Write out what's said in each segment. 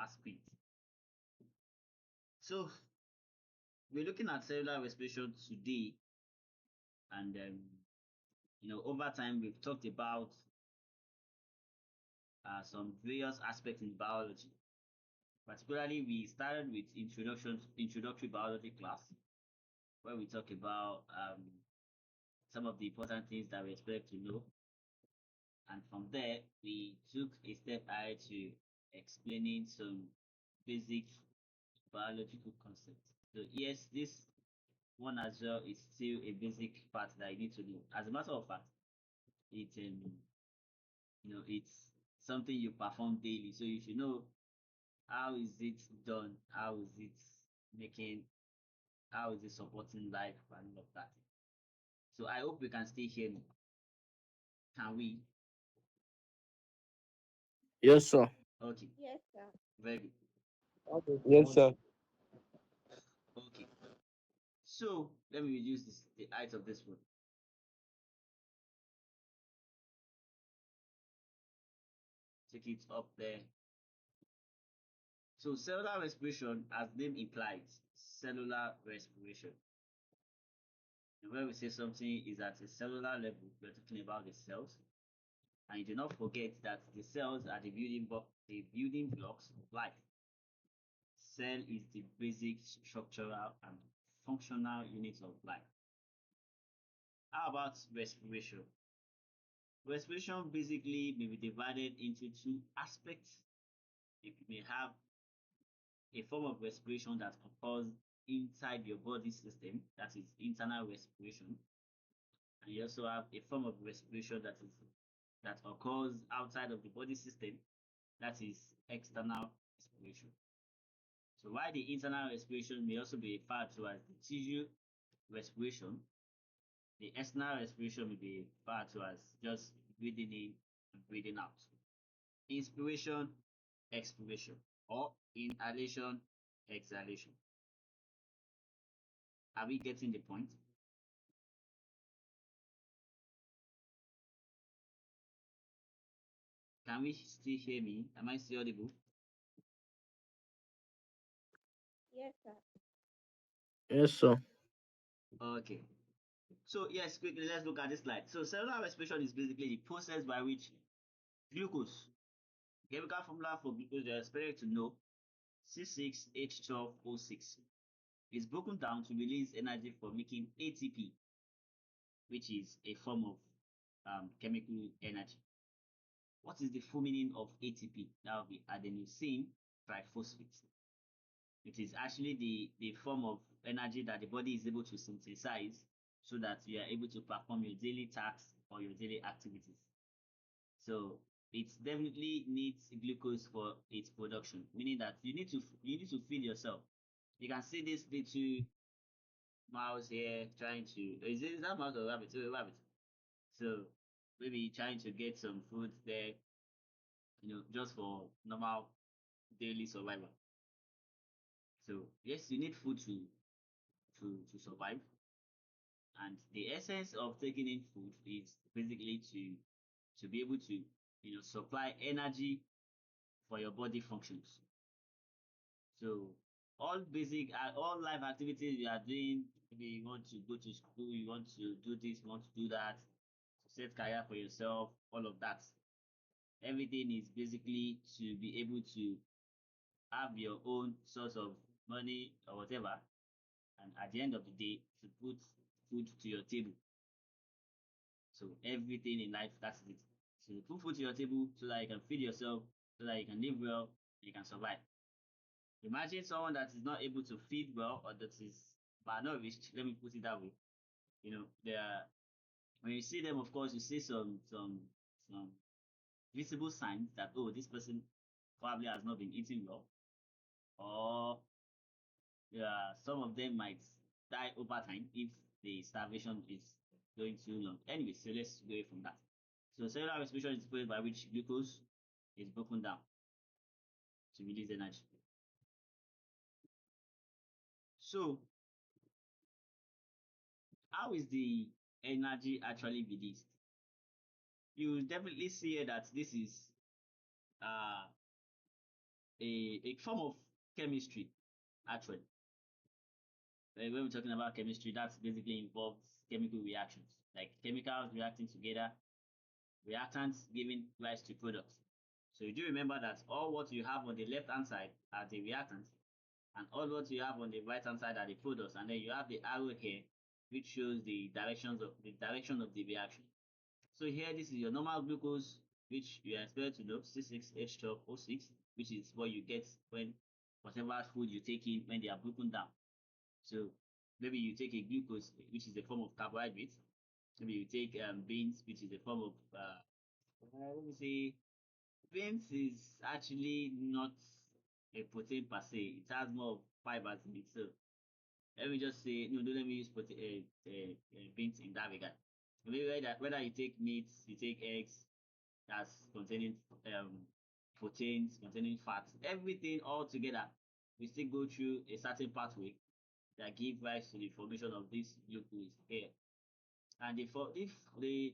aspect. So we're looking at cellular respiration today, and over time we've talked about some various aspects in biology. Particularly, we started with introductory biology class, where we talk about some of the important things that we expect to know, and from there we took a step ahead to explaining some basic biological concepts. So yes, this one as well is still a basic part that you need to know. As a matter of fact, it's something you perform daily, so you should know how is it done, how is it making, how is it supporting life and all of that. So I hope we can still hear me. Can we? Yes, sir. Okay, Yes, sir. very good. Yes, sir. Okay, so let me reduce the height of this one. Take it up there. So cellular respiration, as name implies, cellular respiration. And when we say something is at a cellular level, we're talking about the cells. And you do not forget that the cells are the building blocks of life. Cell is the basic structural and functional unit of life. How about respiration? Respiration basically may be divided into two aspects. You may have a form of respiration that occurs inside your body system, that is internal respiration, and you also have a form of respiration that occurs outside of the body system, that is external respiration. So while the internal respiration may also be referred to as the tissue respiration, the external respiration may be referred to as just breathing in and breathing out. Inspiration, expiration, or inhalation, exhalation. Are we getting the point? Can we still hear me? Am I still audible? Yes, sir. Yes, sir. Okay. So yes, quickly let's look at this slide. So cellular respiration is basically the process by which glucose, chemical formula for glucose, they are expected to know C6H12O6 is broken down to release energy for making ATP, which is a form of chemical energy. What is the full meaning of ATP? That will be adenosine triphosphate. It is actually the form of energy that the body is able to synthesize so that you are able to perform your daily tasks or your daily activities. So it definitely needs glucose for its production, meaning that you need to feed yourself. You can see this little mouse here trying to is that mouse or rabbit? Oh, rabbit. So maybe trying to get some food there, just for normal daily survival. So yes, you need food to survive. And the essence of taking in food is basically to be able to supply energy for your body functions. So all life activities you are doing, maybe you want to go to school, you want to do this, you want to do that, to set career for yourself, all of that. Everything is basically to be able to have your own source of money or whatever, and at the end of the day, to put food to your table. So everything in life, that's it. So you put food to your table so that you can feed yourself, so that you can live well, you can survive. Imagine someone that is not able to feed well or that is malnourished. Let me put it that way. They are when you see them, of course, you see some visible signs that this person probably has not been eating well, or yeah, some of them might die over time if the starvation is going too long. Anyway, so let's go away from that. So cellular respiration is the process by which glucose is broken down to release energy. So how is the energy actually released? You will definitely see here that this is uh a form of chemistry, actually. When we're talking about chemistry, that basically involves chemical reactions, like chemicals reacting together, reactants giving rise to products. So you do remember that all what you have on the left hand side are the reactants, and all what you have on the right hand side are the products, and then you have the arrow here, which shows the direction of the reaction. So here, this is your normal glucose, which you are expected to know, C6H12O6, which is what you get when whatever food you take in when they are broken down. So maybe you take a glucose, which is a form of carbohydrate. Maybe you take beans, which is a form of let me say, beans is actually not a protein per se. It has more of fibers in it. So let me just say, no, don't let me use protein, beans in that regard. Maybe whether you take meats, you take eggs, that's containing proteins, containing fats, everything all together, we still go through a certain pathway that give rise to the formation of this glucose here. And if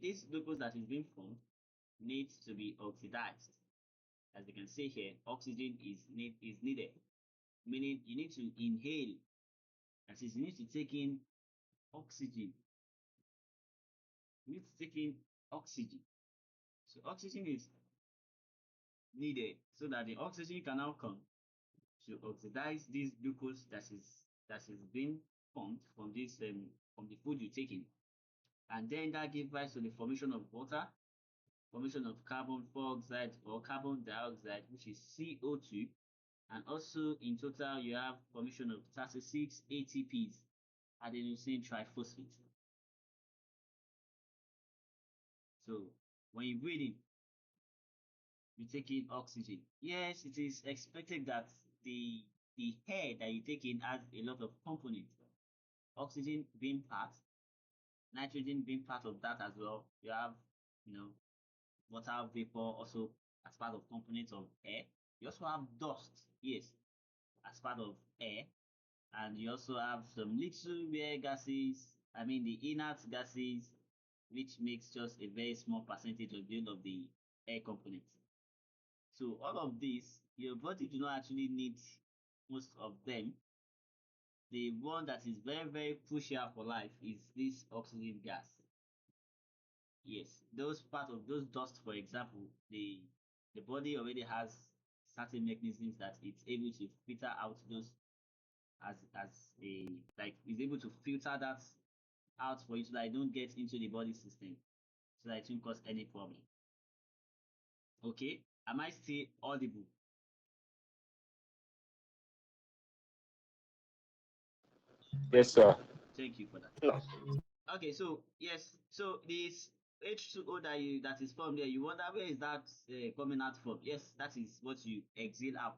this glucose that is being formed needs to be oxidized, as you can see here, oxygen is needed, meaning you need to inhale. That is, you need to take in oxygen. You need to take in oxygen. So oxygen is needed so that the oxygen can now come to oxidize this glucose that is being formed from this from the food you take in, and then that gives rise to the formation of water, formation of carbon dioxide or carbon dioxide, which is CO2, and also in total you have formation of 36 ATPs, adenosine triphosphate. So when you breathe in, you take in oxygen. Yes, it is expected that the air that you take in has a lot of components. Oxygen being part, nitrogen being part of that as well. You have, you know, water vapor also as part of components of air. You also have dust, yes, as part of air. And you also have some little rare gases, I mean the inert gases, which makes just a very small percentage of the air components. So all of this, your body do not actually need most of them. The one that is very, very crucial for life is this oxygen gas. Yes, those part of those dust, for example, the body already has certain mechanisms that it's able to filter out those as a like is able to filter that out for you so that it don't get into the body system so that it won't cause any problem. Okay, am I still audible? Yes, sir. Thank you for that. No. Okay, so yes, so this H2O that is formed there, you wonder where is that coming out from? Yes, that is what you exhale out.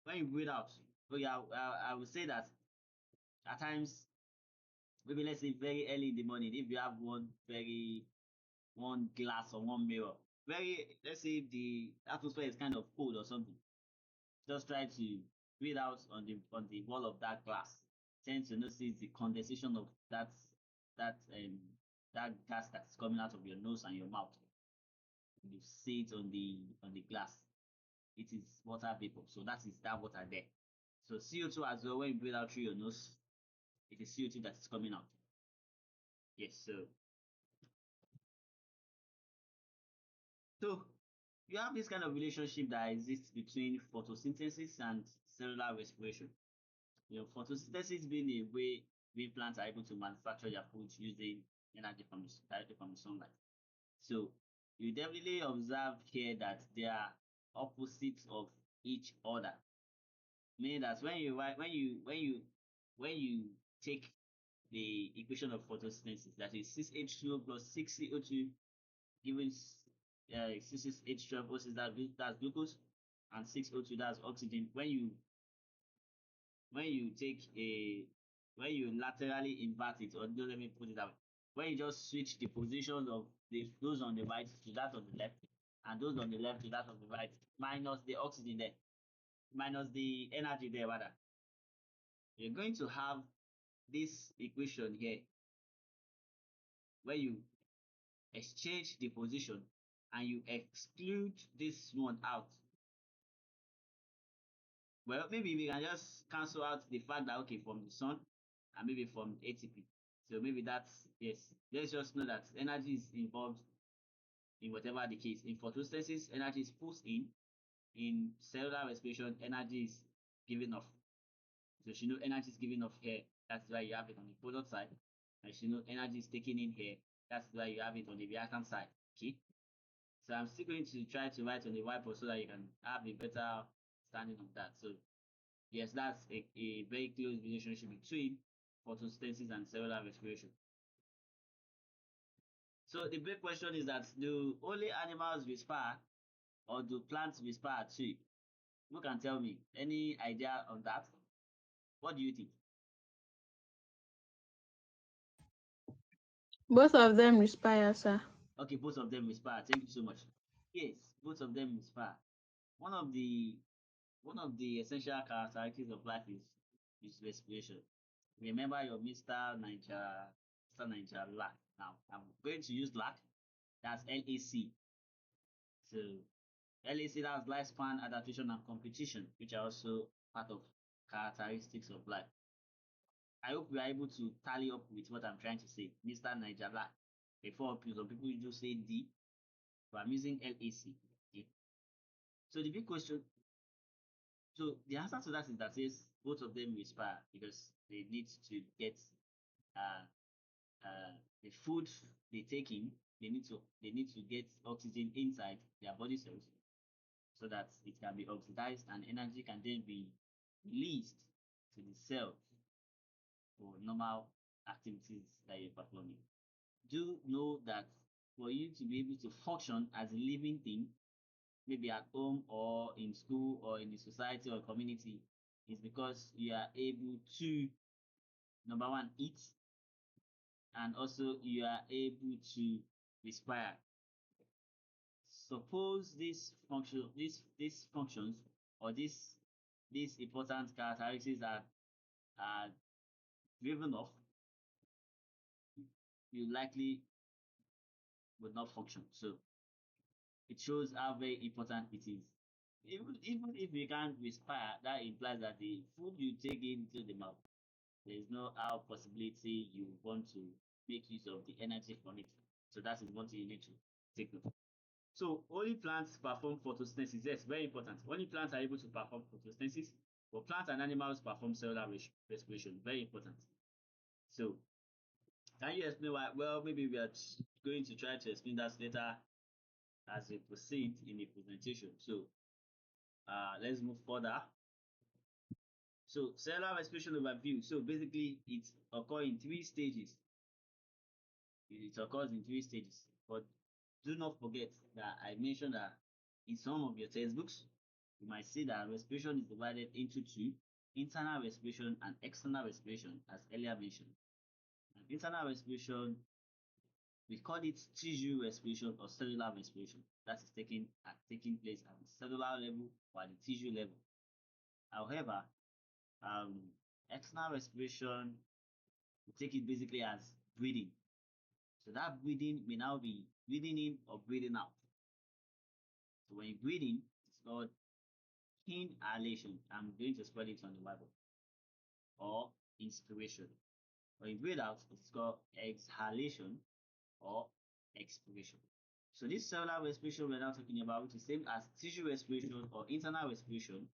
When you breathe out, oh yeah, I would say that at times, maybe let's say very early in the morning, if you have one glass or one mirror, very let's say if the atmosphere is kind of cold or something, just try to breathe out on the wall of that glass. Tend to notice the condensation of that that gas that's coming out of your nose and your mouth. You see it on the glass. It is water vapor. So that is that water there. So CO2 as well, when you breathe out through your nose, it is CO2 that is coming out. Yes, so you have this kind of relationship that exists between photosynthesis and cellular respiration. You know, photosynthesis being a way green plants are able to manufacture their food using energy directly from the sunlight. So you definitely observe here that they are opposites of each other. Meaning that when you take the equation of photosynthesis, that is 6H2O plus 6CO2 giving 6H12O6, that's glucose, and 6O2, that's oxygen. When you take a when you laterally invert it, or no, let me put it out, when you just switch the positions of those on the right to that on the left, and those on the left to that on the right, minus the oxygen there, minus the energy there, rather, you're going to have this equation here where you exchange the position and you exclude this one out. Well, maybe we can just cancel out the fact that okay, from the sun and maybe from ATP. So maybe that's yes. Let's just know that energy is involved in whatever the case. In photosynthesis, energy is pushed in. In cellular respiration, energy is given off. So she know energy is given off here. That's why you have it on the product side. And she know energy is taken in here. That's why you have it on the reactant side. Okay. So I'm still going to try to write on the whiteboard so that you can have a better understanding of that. So yes, that's a very close relationship between photosynthesis and cellular respiration. So the big question is that do only animals respire or do plants respire too? Who can tell me? Any idea on that? What do you think? Both of them respire, sir. Okay, both of them respire. Thank you so much. Yes, both of them respire. One of the one of the essential characteristics of life is respiration. Remember your Mr. Niger lack. Now I'm going to use lack. That's LAC. So LAC, that's lifespan, adaptation, and competition, which are also part of characteristics of life. I hope we are able to tally up with what I'm trying to say. Mr. Niger lack. Before some people just say D, but I'm using LAC. Okay. So the big question, so the answer to that is that says both of them respire because they need to get uh, the food they take in. They need to get oxygen inside their body cells so that it can be oxidized and energy can then be released to the cell for normal activities that you're performing. Do know that for you to be able to function as a living thing, maybe at home or in school or in the society or community, is because you are able to, number one, eat, and also you are able to respire. Suppose these functions or these important characteristics are driven off, you likely would not function. So it shows how very important it is. Even if you can't respire, that implies that the food you take into the mouth, there is no how possibility you want to make use of the energy from it. So that is one thing you need to take note. So only plants perform photosynthesis. Yes, very important. Only plants are able to perform photosynthesis, but plants and animals perform cellular respiration. Very important. So can you explain why? Well, maybe we are going to try to explain that later as we proceed in the presentation. So let's move further. So cellular respiration overview. So basically, it occurs in three stages. It occurs in three stages. But do not forget that I mentioned that in some of your textbooks, you might see that respiration is divided into two: internal respiration and external respiration, as earlier mentioned. And internal respiration, we call it tissue respiration or cellular respiration. That is taking place at the cellular level or at the tissue level. However, um, external respiration, we take it basically as breathing. So that breathing may now be breathing in or breathing out. So when you breathe in, it's called inhalation. I'm going to spell it on the whiteboard. Or inspiration. When you breathe out, it's called exhalation or expiration. So this cellular respiration we're now talking about, which is same as tissue respiration or internal respiration,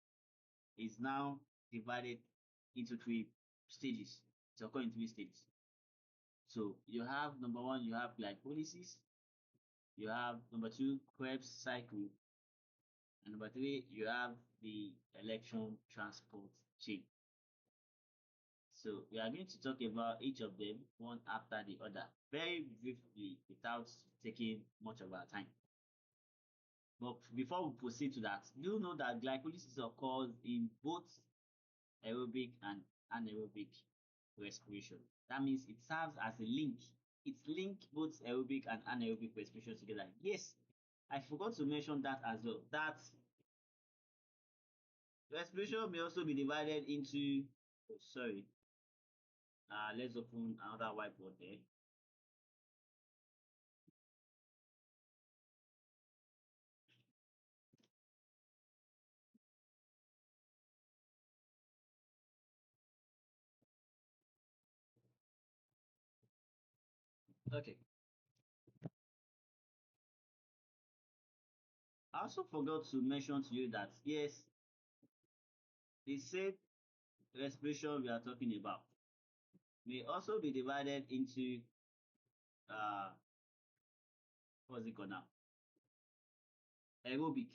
is now divided into three stages. It's occurring in three stages. So you have number one, you have glycolysis. You have number two, Krebs cycle, and number three, you have the electron transport chain. So we are going to talk about each of them one after the other, very briefly without taking much of our time. But before we proceed to that, do you know that glycolysis occurs in both aerobic and anaerobic respiration? That means it serves as a link. It links both aerobic and anaerobic respiration together. Yes, I forgot to mention that as well. That respiration may also be divided into, oh, sorry, let's open another whiteboard there. Okay. I also forgot to mention to you that yes, the same respiration we are talking about may also be divided into what's it called now? Aerobic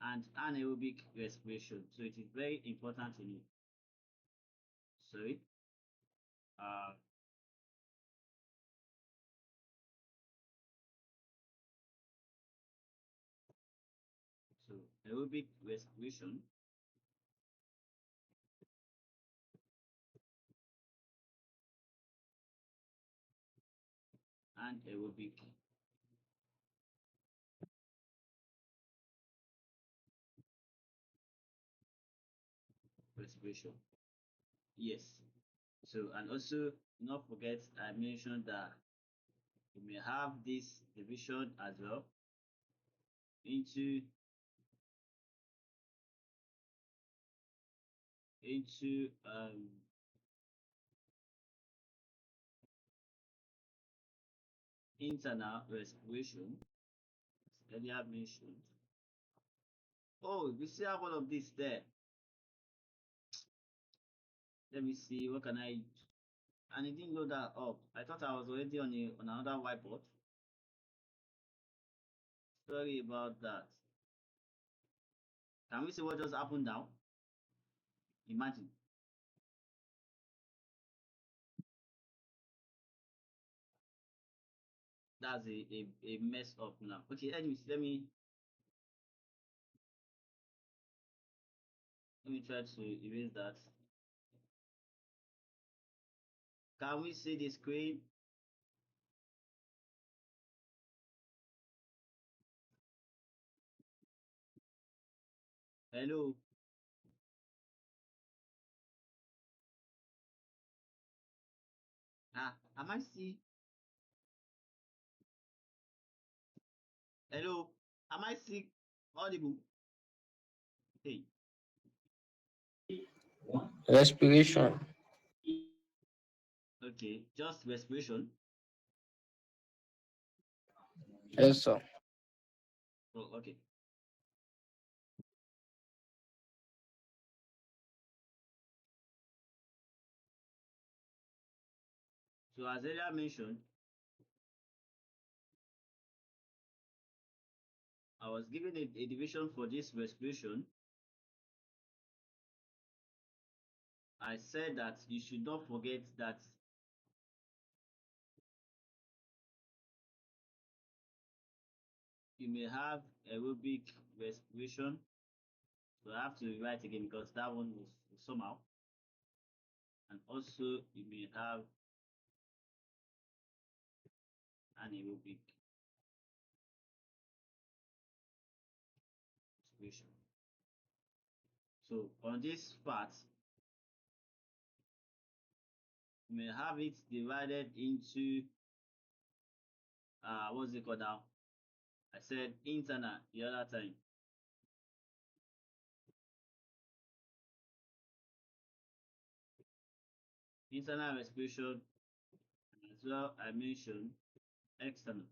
and anaerobic respiration. So it is very important to know. Sorry. Uh, so aerobic respiration and aerobic respiration. Yes. So and also not forget I mentioned that you may have this division as well into into internal respiration, as earlier mentioned. Oh, we still have all of this there. Let me see, what can I, and it didn't load that up. I thought I was already on another whiteboard. Sorry about that. Can we see what just happened now? Imagine. That's a mess up now. Okay, anyways, let me try to erase that. Can we see the screen? Hello. Am I see? Hello. Am I see audible? Hey. Respiration. Okay, just respiration. Yes, sir. Oh, okay. So as earlier mentioned, I was given a division for this respiration. I said that you should not forget that you may have aerobic respiration. So I have to rewrite again because that one was somehow. And also you may have anaerobic respiration. So on this part, you may have it divided into what's it called now? I said internal the other time. Internal respiration, and as well I mentioned external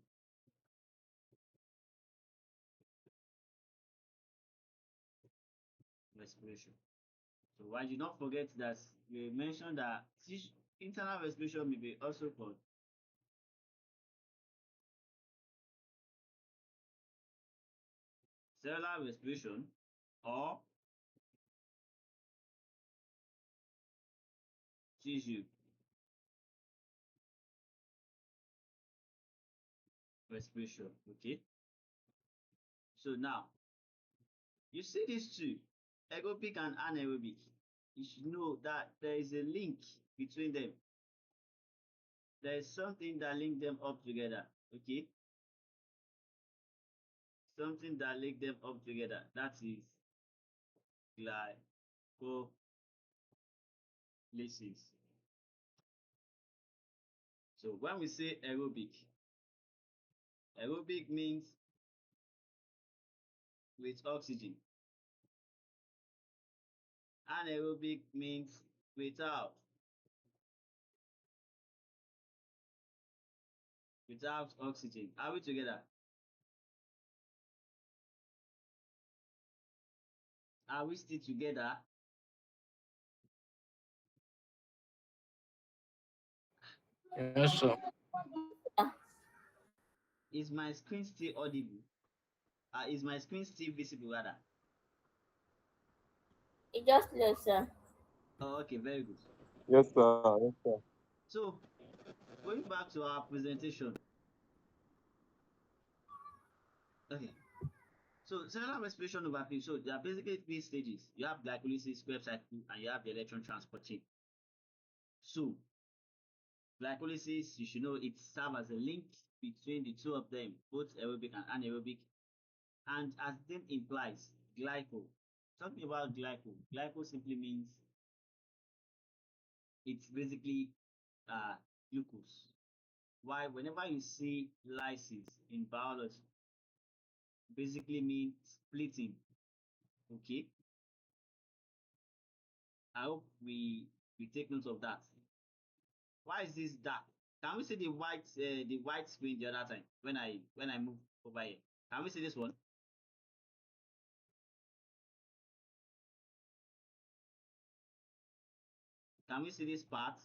respiration. So why do not forget that we mentioned that internal respiration may be also called cellular respiration or tissue respiration. Okay. So now you see these two, aerobic and anaerobic. You should know that there is a link between them. There is something that link them up together. Okay. Something that link them up together. That is glycolysis. So when we say aerobic, aerobic means with oxygen. Anaerobic means without. without oxygen. Are we together? Are we still together? Yes, sir. Is my screen still audible? Is my screen still visible rather? It just low, sir. Oh, okay, very good. Yes, sir. Yes, sir. So going back to our presentation. Okay. So cellular respiration overview. So there are basically three stages. You have glycolysis, Krebs cycle, and you have the electron transport chain. So glycolysis, you should know it serves as a link between the two of them, both aerobic and anaerobic. And as the name implies, glyco. Talking about glyco simply means it's basically glucose. Why? Whenever you see lysis in biology, basically means splitting. Okay, I hope we take note of that. Why is this dark? Can we see the white screen the other time when I move over here? Can we see this one? Can we see this part?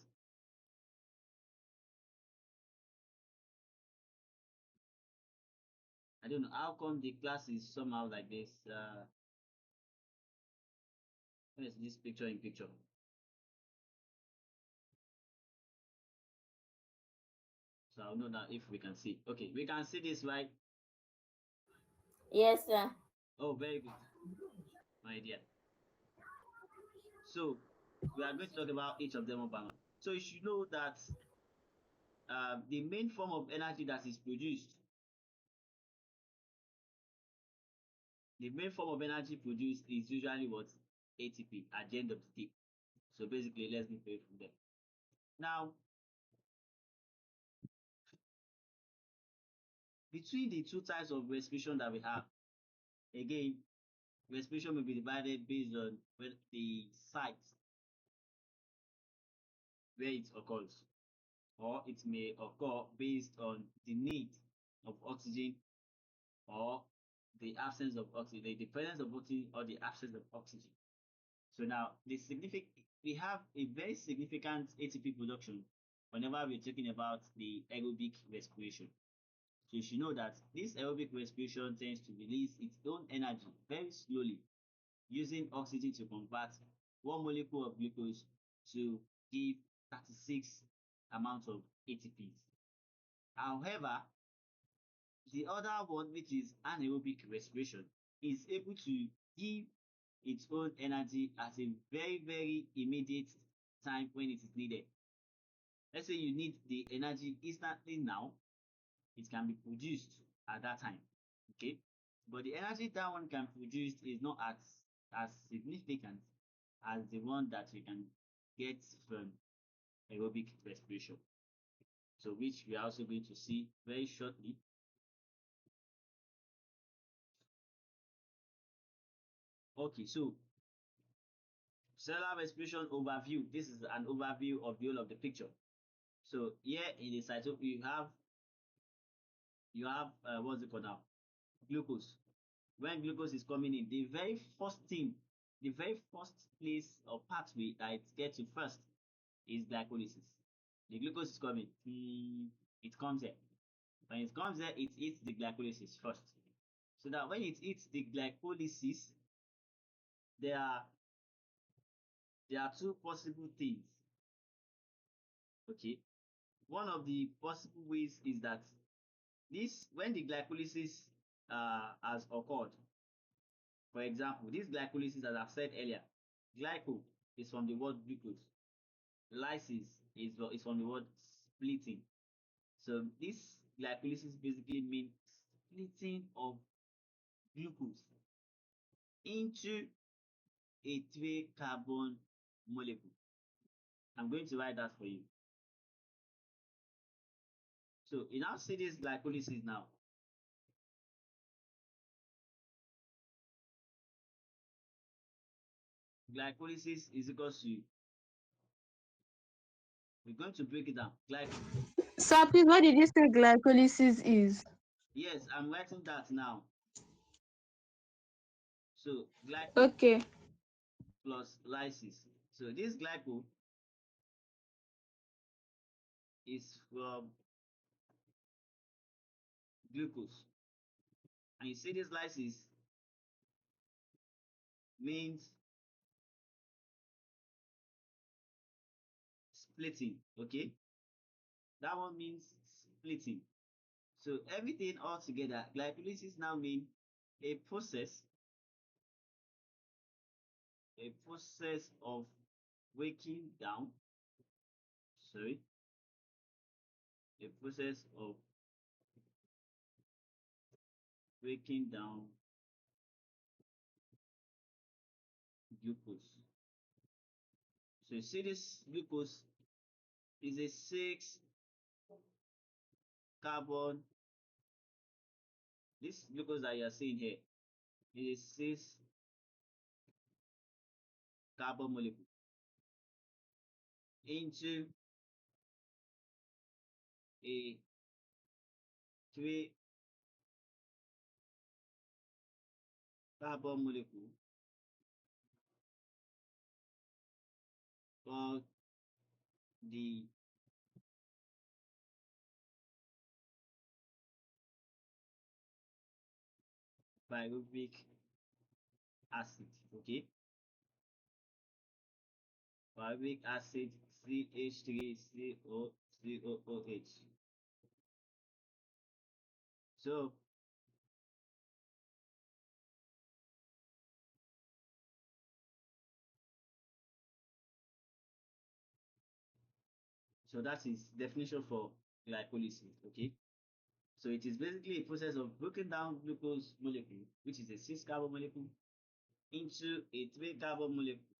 I don't know how come the class is somehow like this. Where is this picture in picture? So I'll know now if we can see. Okay, we can see this, right? Yes, sir. Oh, very good, my dear. So we are going to talk about each of them one by one. So you should know that the main form of energy that is produced, the main form of energy produced is usually what? ATP at the end of the day. So basically, let's move away from there. Now, between the two types of respiration that we have, again, respiration may be divided based on the site where it occurs, or it may occur based on the need of oxygen or the absence of oxygen, the presence of oxygen or the absence of oxygen. So now we have a very significant ATP production whenever we're talking about the aerobic respiration. So you should know that this aerobic respiration tends to release its own energy very slowly using oxygen to convert one molecule of glucose to give 36 amounts of ATPs. However, the other one, which is anaerobic respiration, is able to give its own energy at a very, very immediate time when it is needed. Let's say you need the energy instantly now, it can be produced at that time. Okay, but the energy that one can produce is not as significant as the one that you can get from aerobic respiration. So which we are also going to see very shortly. Okay, so cellular respiration overview. This is an overview of the whole of the picture. So here in the cytoplasm you have what's it called now? Glucose. When glucose is coming in, the very first thing, the very first place or pathway that it gets to first is glycolysis. The glucose is coming, it comes here. When it comes here, it eats the glycolysis first. So that when it eats the glycolysis, there are two possible things. Okay, one of the possible ways is that this when the glycolysis has occurred. For example, this glycolysis, as I've said earlier, glyco is from the word glucose. Lysis is from the word splitting. So this glycolysis basically means splitting of glucose into a three-carbon molecule. I'm going to write that for you. So you now see this glycolysis now. Glycolysis is equal to, we're going to break it down. Glyco Sir, please, what did you say glycolysis is? Yes, I'm writing that now. So glyco Okay. plus lysis. So this glyco is from glucose. And you see this lysis means splitting, okay? That one means splitting. So everything all together, glycolysis now means a process of breaking down, sorry, a process of breaking down glucose. So you see this glucose is a 6 carbon. This glucose that you are seeing here is a 6 carbon molecule into a 3 carbon molecule called the pyruvic acid, okay? Pyruvic acid CH3COCOOH. So that is definition for glycolysis, okay? So it is basically a process of breaking down glucose molecule, which is a 6 carbon molecule, into a 3 carbon molecule,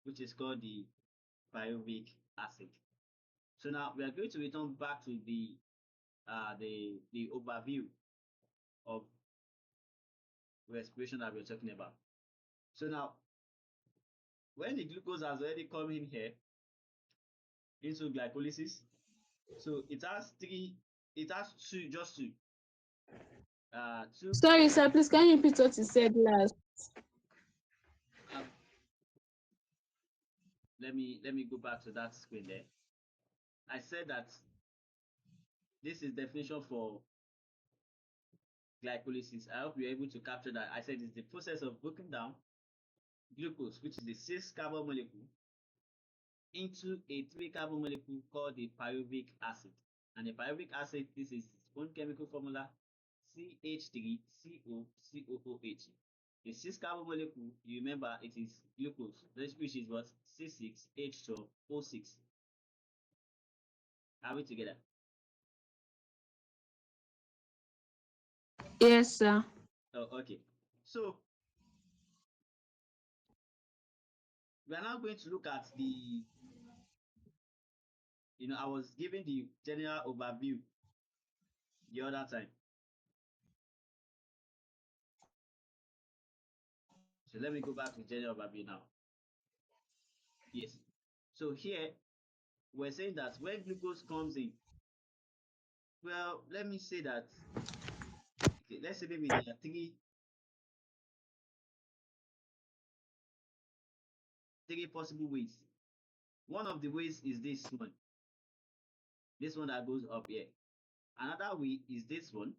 which is called the pyruvic acid. So now we are going to return back to the overview of respiration that we're talking about. So now, when the glucose has already come in here into glycolysis, so it has two, just two. Sorry, sir, please, can you repeat what you said last? Let me go back to that screen there. I said that this is definition for glycolysis. I hope you're able to capture that. I said it's the process of breaking down glucose, which is the 6 carbon molecule, into a 3 carbon molecule called the pyruvic acid. And the pyruvic acid, this is its own chemical formula, CH3COCOOH. The 6 carbon molecule, you remember it is glucose, which is what? C6H12O6. Are we together? Yes, sir. Oh, okay. So we are now going to look at the, I was giving the general overview the other time. So let me go back to general overview now. Yes. So here we're saying that when glucose comes in, well, let me say that, okay, let's say maybe there are three possible ways. One of the ways is this one that goes up here. Another way is this one.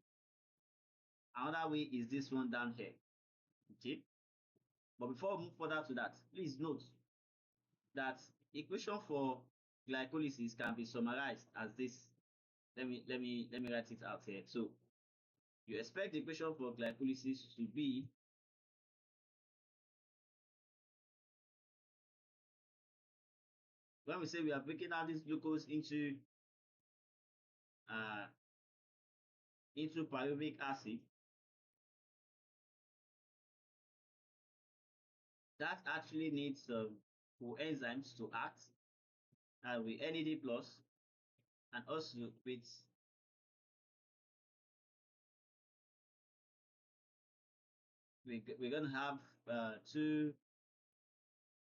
Another way is this one down here. Okay. But before we move further to that, please note that equation for glycolysis can be summarized as this. Let me write it out here. So you expect the equation for glycolysis to be when we say we are breaking down this glucose into pyruvic acid, that actually needs some coenzymes to act with NAD plus, and also with we're going to have two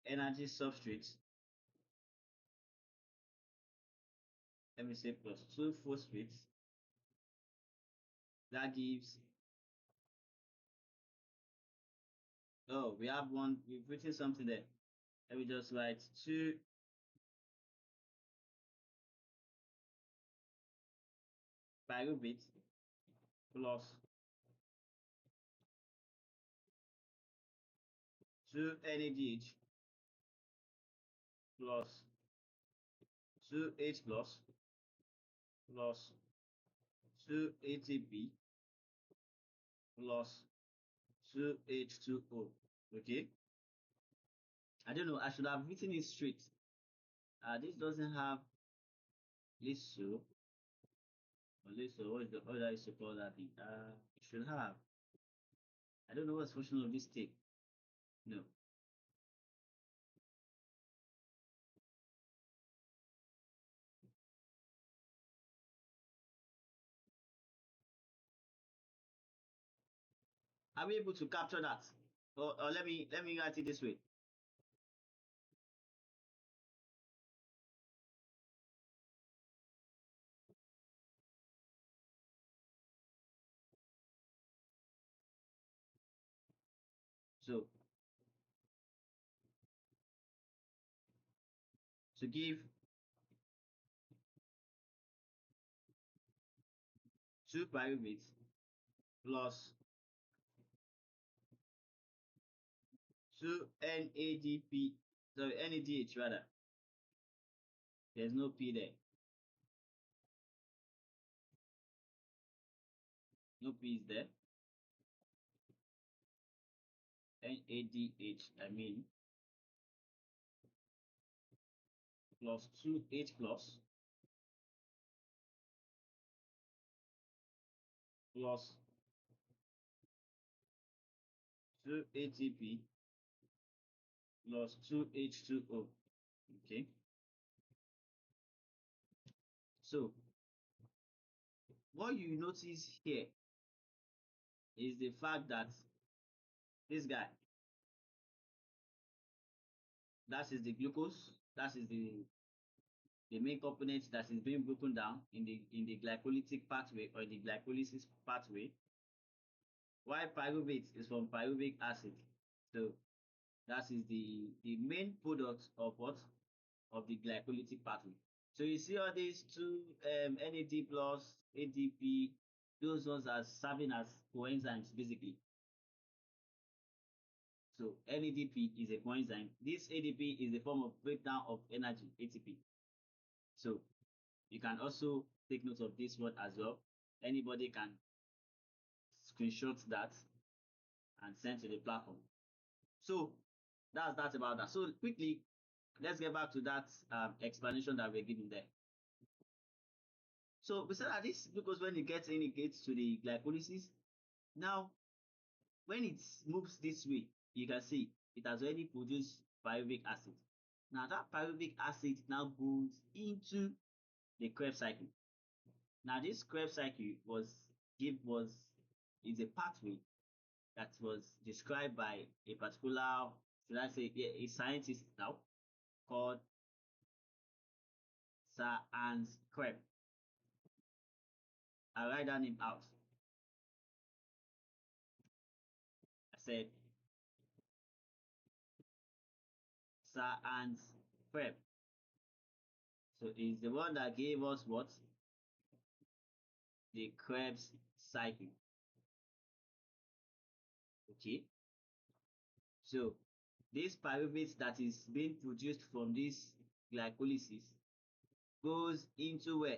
energy substrates, let me say plus 2 phosphates. That gives, oh, we have one, we've written something there. Let me just write 2 pyruvate plus 2 NADH plus 2 H plus 2 ATP plus 2 H2O. Okay, I don't know, I should have written it straight. This doesn't have liso, or liso, what I used to call that thing? It should have. I don't know what's the function of this tape. No. Are we able to capture that? Or let me write it this way. So to give 2 pyruvates plus 2 NADP, sorry, NADH rather. There's no P there. No P is there. NADH, I mean, plus 2 H plus plus 2 ATP plus 2 H2O. Okay. So what you notice here is the fact that this guy, that is the glucose, that is the main component that is being broken down in the glycolytic pathway or the glycolysis pathway, while pyruvate is from pyruvic acid. So that is the main product of what? Of the glycolytic pathway. So you see all these two NAD plus, ADP, those ones are serving as coenzymes basically. So NADP is a coenzyme. This ADP is a form of breakdown of energy, ATP. So you can also take note of this one as well. Anybody can screenshot that and send to the platform. So that's that about that. So quickly, let's get back to that explanation that we're giving there. So we said that this glucose, when it gets in, it gets to the glycolysis. Now, when it moves this way, you can see it has already produced pyruvic acid. Now that pyruvic acid now goes into the Krebs cycle. Now this Krebs cycle is a pathway that was described by a particular, should I say, a scientist now called Sir Hans Krebs. I write that name out. I said Sir Hans Krebs. So he's the one that gave us what? The Krebs cycle. Okay. So this pyruvate that is being produced from this glycolysis goes into where?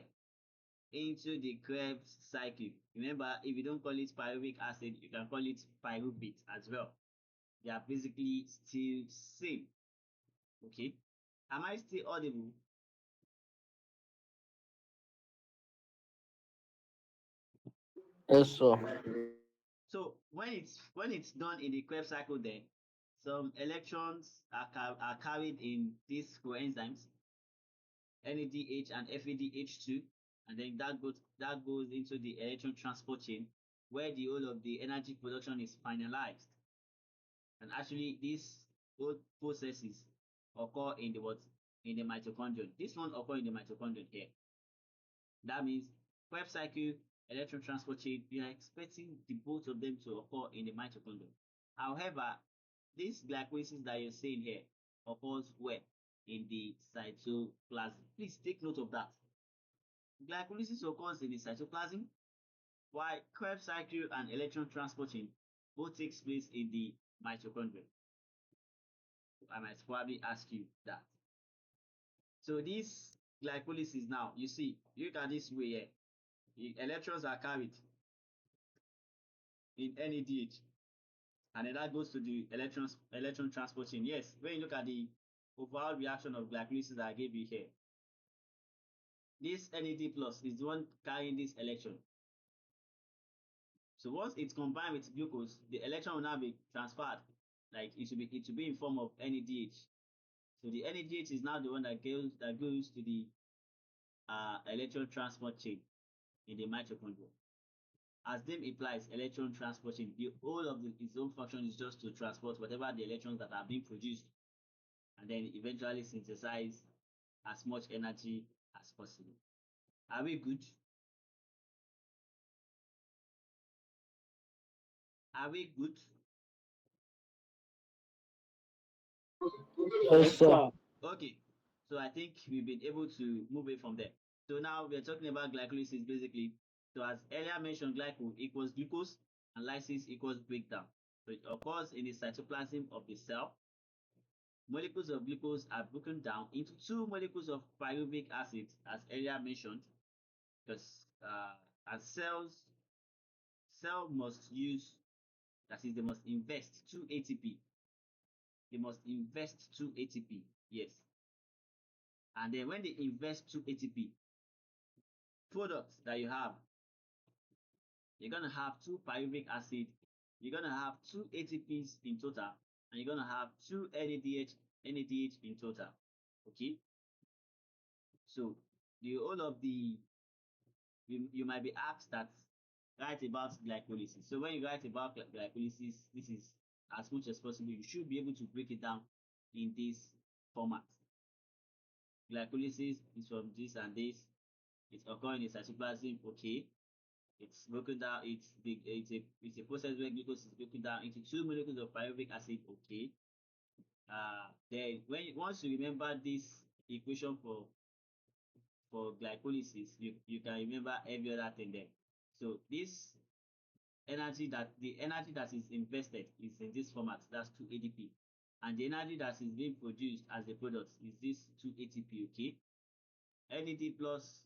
Into the Krebs cycle. Remember, if you don't call it pyruvic acid, you can call it pyruvate as well. They are basically still same. Okay. Am I still audible? Yes, sir. So when it's done in the Krebs cycle, then some electrons are carried in these coenzymes, NADH and FADH2, and then that goes into the electron transport chain, where the whole of the energy production is finalized. And actually, these both processes occur in the what? In the mitochondrion. This one occur in the mitochondrion here. That means Krebs cycle, electron transport chain, you are expecting the both of them to occur in the mitochondria. However, this glycolysis that you're seeing here occurs where? In the cytoplasm. Please take note of that. Glycolysis occurs in the cytoplasm, while Krebs cycle and electron transport chain both takes place in the mitochondria. I might probably ask you that. So this glycolysis now, you see, look at this way here. The electrons are carried in NADH, and then that goes to the electron transport chain. Yes, when you look at the overall reaction of glycolysis that I gave you here, this NAD plus is the one carrying this electron. So once it's combined with glucose, the electron will now be transferred. Like it should be in form of NADH. So the NADH is now the one that goes to the electron transport chain in the mitochondria. As name implies, electron transport chain, the whole of its own function is just to transport whatever the electrons that are being produced and then eventually synthesize as much energy as possible. Are we good? Are we good? Yes, sir. Okay. So I think we've been able to move away from there. So now we're talking about glycolysis basically. So as earlier mentioned, glyco equals glucose and lysis equals breakdown. So it occurs in the cytoplasm of the cell. Molecules of glucose are broken down into two molecules of pyruvic acid, as earlier mentioned, because as cell must use, that is, they must invest 2 ATP. They must invest 2 ATP, yes. And then when they invest 2 ATP, products that you have, you're going to have 2 pyruvic acid, you're going to have 2 ATPs in total, and you're going to have 2 NADH in total. Okay? So the whole of the, you might be asked that write about glycolysis. So when you write about glycolysis, this is as much as possible, you should be able to break it down in this format. Glycolysis is from this and this. It's occurring in cytoplasm. Okay, it's broken down. It's a process where glucose is broken down into 2 molecules of pyruvic acid. Okay. Then once you remember this equation for glycolysis, you can remember every other thing there. So this the energy that is invested is in this format, that's 2 ADP. And the energy that is being produced as a product is this 2 ATP, okay? NAD plus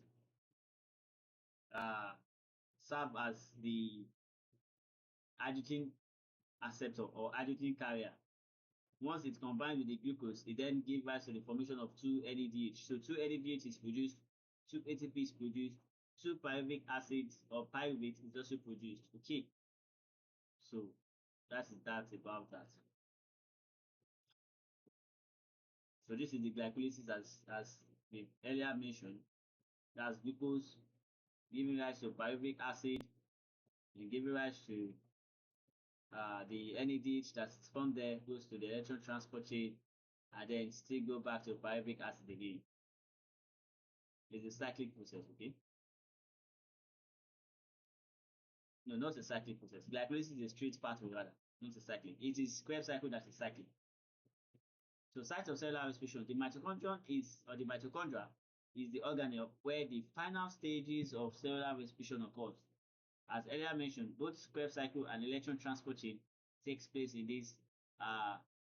serve as the hydrogen acceptor or hydrogen carrier. Once it's combined with the glucose, it then gives rise to the formation of 2 NADH. So 2 NADH is produced, 2 ATP is produced, 2 pyruvic acids or pyruvate is also produced. Okay. So that's about that. So this is the glycolysis as we earlier mentioned. That's glucose giving rise to pyruvic acid and giving rise to the NADH that's formed there goes to the electron transport chain and then still go back to pyruvic acid again. It's a cyclic process, okay? No, not a cyclic process. Glycolysis is a straight pathway rather, not a cyclic. It is Krebs cycle that is cyclic. So site of cellular respiration, the mitochondria is the organelle where the final stages of cellular respiration occurs. As earlier mentioned, both Krebs cycle and electron transport chain takes place in this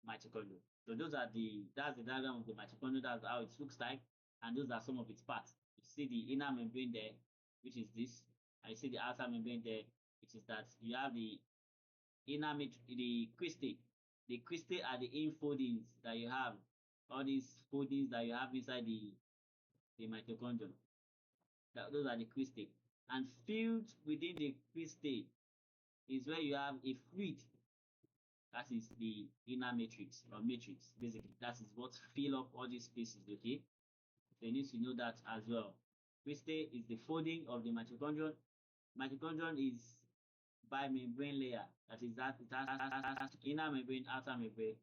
mitochondria. So that's the diagram of the mitochondria, that's how it looks like, and those are some of its parts. You see the inner membrane there, which is this, and you see the outer membrane there, which is that you have the the cristae. The cristae are the infoldings that you have, all these foldings that you have inside the mitochondrion. Those are the cristae. And filled within the cristae is where you have a fluid. That is the inner matrix or matrix, basically. That is what fill up all these spaces, okay? So you need to know that as well. Cristae is the folding of the mitochondrion. Mitochondrion is bimembrane layer. That is that it has inner membrane, outer membrane.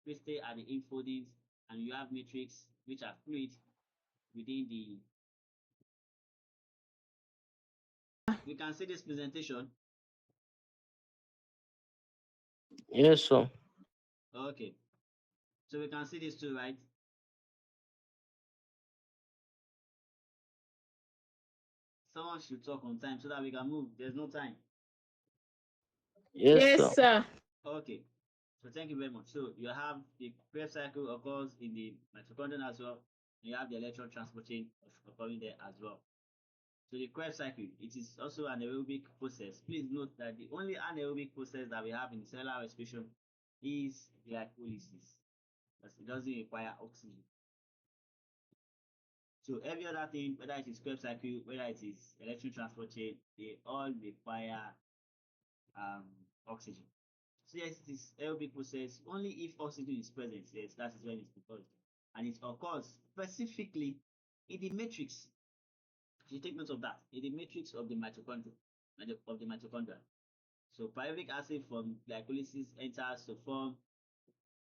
Cristae are the infoldings, and you have matrix, which are fluid within We can see this presentation. Yes, sir. Okay. So we can see this too, right? Someone should talk on time so that we can move. There's no time. Yes, Yes, sir. sir. Okay. So thank you very much. So you have the Krebs cycle occurs in the mitochondria as well. And you have the electron transport chain occurring there as well. So the Krebs cycle, it is also an aerobic process. Please note that the only anaerobic process that we have in cellular respiration is glycolysis. Because it doesn't require oxygen. So every other thing, whether it is Krebs cycle, whether it is electron transport chain, they all require oxygen. So yes, it is aerobic process only if oxygen is present. Yes, that is when it occurs. And it occurs specifically in the matrix. You take note of that. In the matrix of the mitochondria, So pyruvic acid from glycolysis enters to form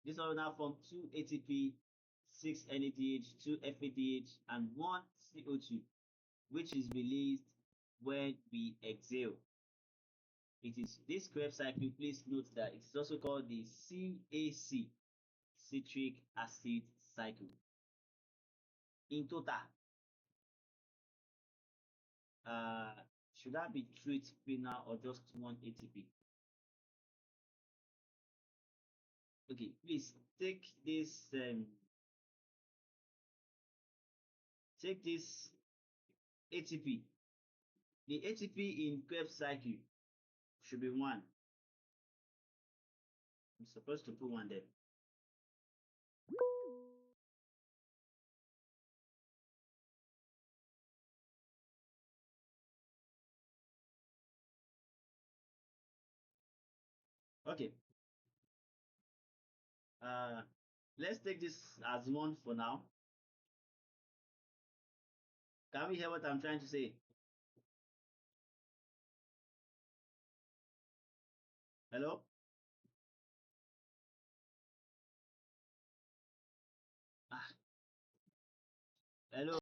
this will now form 2 ATP, 6 NADH, 2 FADH, and 1 CO2, which is released when we exhale. It is this Krebs cycle. Please note that it is also called the CAC, citric acid cycle. In total, should that be 2 ATP now or just 1 ATP? Okay, please take this ATP. The ATP in Krebs cycle should be 1. I'm supposed to put 1 there. Okay. Let's take this as 1 for now. Can we hear what I'm trying to say? Hello?